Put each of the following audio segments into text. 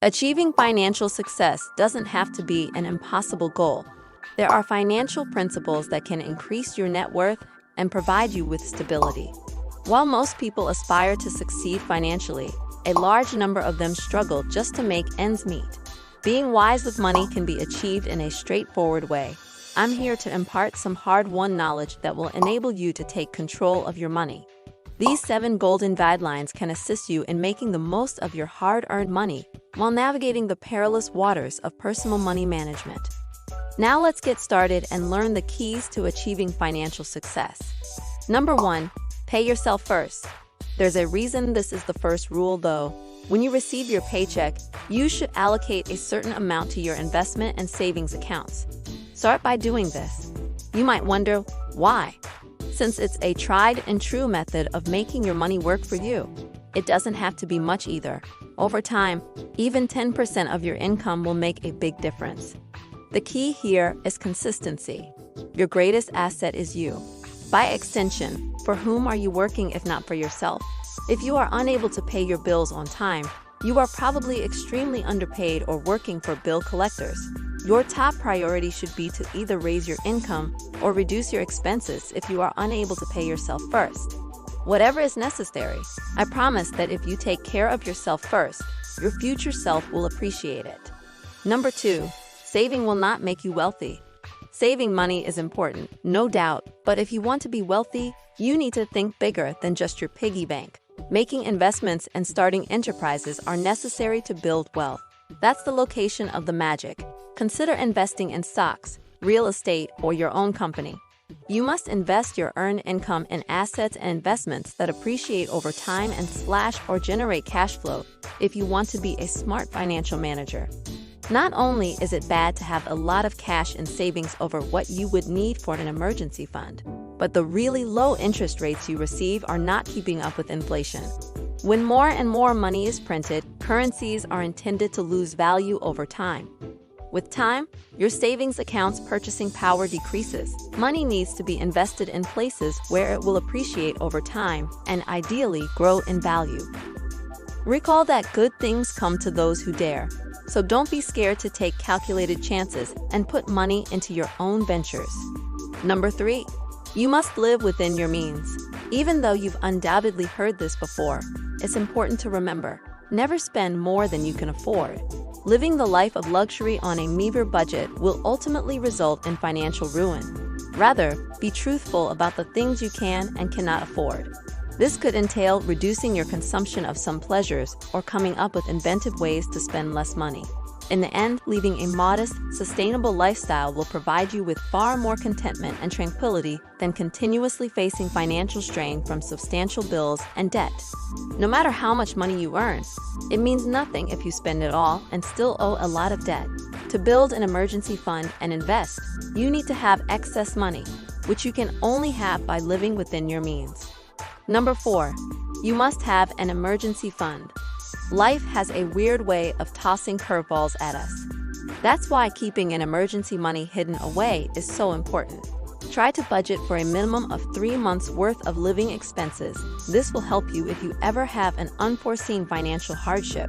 Achieving financial success doesn't have to be an impossible goal. There are financial principles that can increase your net worth and provide you with stability. While most people aspire to succeed financially, a large number of them struggle just to make ends meet. Being wise with money can be achieved in a straightforward way. I'm here to impart some hard-won knowledge that will enable you to take control of your money. These 7 golden guidelines can assist you in making the most of your hard-earned money while navigating the perilous waters of personal money management. Now let's get started and learn the keys to achieving financial success. Number 1, pay yourself first. There's a reason this is the first rule though. When you receive your paycheck, you should allocate a certain amount to your investment and savings accounts. Start by doing this. You might wonder, why? Since it's a tried and true method of making your money work for you. It doesn't have to be much either. Over time, even 10% of your income will make a big difference. The key here is consistency. Your greatest asset is you. By extension, for whom are you working if not for yourself? If you are unable to pay your bills on time, you are probably extremely underpaid or working for bill collectors. Your top priority should be to either raise your income or reduce your expenses if you are unable to pay yourself first. Whatever is necessary, I promise that if you take care of yourself first, your future self will appreciate it. Number 2, saving will not make you wealthy. Saving money is important, no doubt, but if you want to be wealthy, you need to think bigger than just your piggy bank. Making investments and starting enterprises are necessary to build wealth. That's the location of the magic. Consider investing in stocks, real estate, or your own company. You must invest your earned income in assets and investments that appreciate over time and or generate cash flow if you want to be a smart financial manager. Not only is it bad to have a lot of cash in savings over what you would need for an emergency fund, but the really low interest rates you receive are not keeping up with inflation. When more and more money is printed, currencies are intended to lose value over time. With time, your savings account's purchasing power decreases. Money needs to be invested in places where it will appreciate over time and ideally grow in value. Recall that good things come to those who dare. So don't be scared to take calculated chances and put money into your own ventures. Number 3, you must live within your means. Even though you've undoubtedly heard this before, it's important to remember, never spend more than you can afford. Living the life of luxury on a meager budget will ultimately result in financial ruin. Rather, be truthful about the things you can and cannot afford. This could entail reducing your consumption of some pleasures or coming up with inventive ways to spend less money. In the end, leading a modest, sustainable lifestyle will provide you with far more contentment and tranquility than continuously facing financial strain from substantial bills and debt. No matter how much money you earn, it means nothing if you spend it all and still owe a lot of debt. To build an emergency fund and invest, you need to have excess money, which you can only have by living within your means. Number 4, you must have an emergency fund. Life has a weird way of tossing curveballs at us. That's why keeping an emergency money hidden away is so important. Try to budget for a minimum of 3 months' worth of living expenses. This will help you if you ever have an unforeseen financial hardship.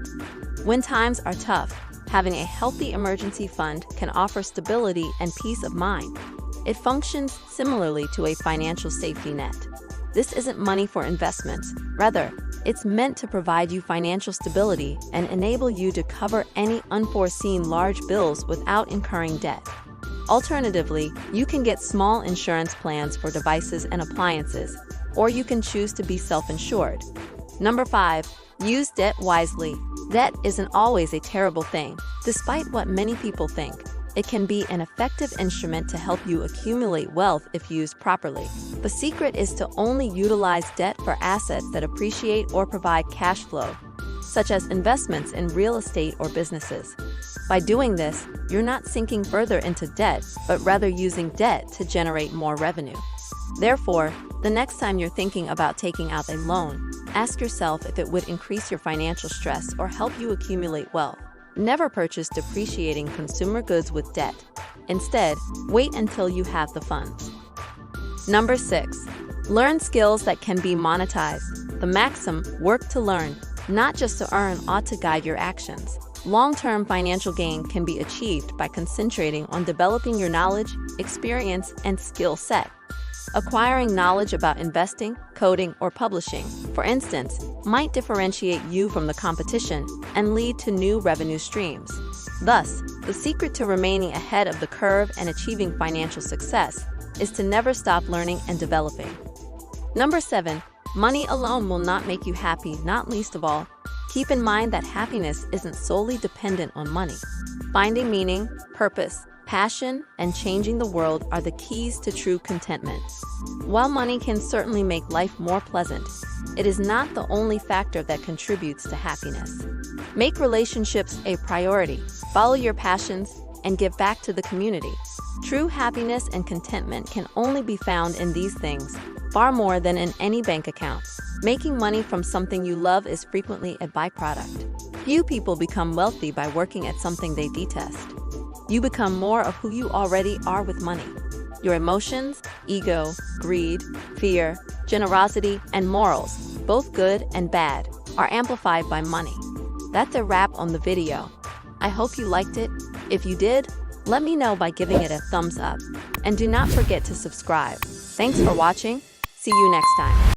When times are tough, having a healthy emergency fund can offer stability and peace of mind. It functions similarly to a financial safety net. This isn't money for investments. Rather, it's meant to provide you financial stability and enable you to cover any unforeseen large bills without incurring debt. Alternatively, you can get small insurance plans for devices and appliances, or you can choose to be self-insured. Number 5, use debt wisely. Debt isn't always a terrible thing, despite what many people think. It can be an effective instrument to help you accumulate wealth if used properly. The secret is to only utilize debt for assets that appreciate or provide cash flow, such as investments in real estate or businesses. By doing this, you're not sinking further into debt, but rather using debt to generate more revenue. Therefore, the next time you're thinking about taking out a loan, ask yourself if it would increase your financial stress or help you accumulate wealth. Never purchase depreciating consumer goods with debt. Instead, wait until you have the funds. Number 6, learn skills that can be monetized. The maxim, work to learn, not just to earn, ought to guide your actions. Long-term financial gain can be achieved by concentrating on developing your knowledge, experience, and skill set. Acquiring knowledge about investing, coding, or publishing, for instance, might differentiate you from the competition and lead to new revenue streams. Thus, the secret to remaining ahead of the curve and achieving financial success is to never stop learning and developing. Number 7. Money alone will not make you happy, not least of all. Keep in mind that happiness isn't solely dependent on money. Finding meaning, purpose, passion, and changing the world are the keys to true contentment. While money can certainly make life more pleasant, it is not the only factor that contributes to happiness. Make relationships a priority, follow your passions, and give back to the community. True happiness and contentment can only be found in these things, far more than in any bank account. Making money from something you love is frequently a byproduct. Few people become wealthy by working at something they detest. You become more of who you already are with money. Your emotions, ego, greed, fear, generosity, and morals, both good and bad, are amplified by money. That's a wrap on the video. I hope you liked it. If you did, let me know by giving it a thumbs up. And do not forget to subscribe. Thanks for watching. See you next time.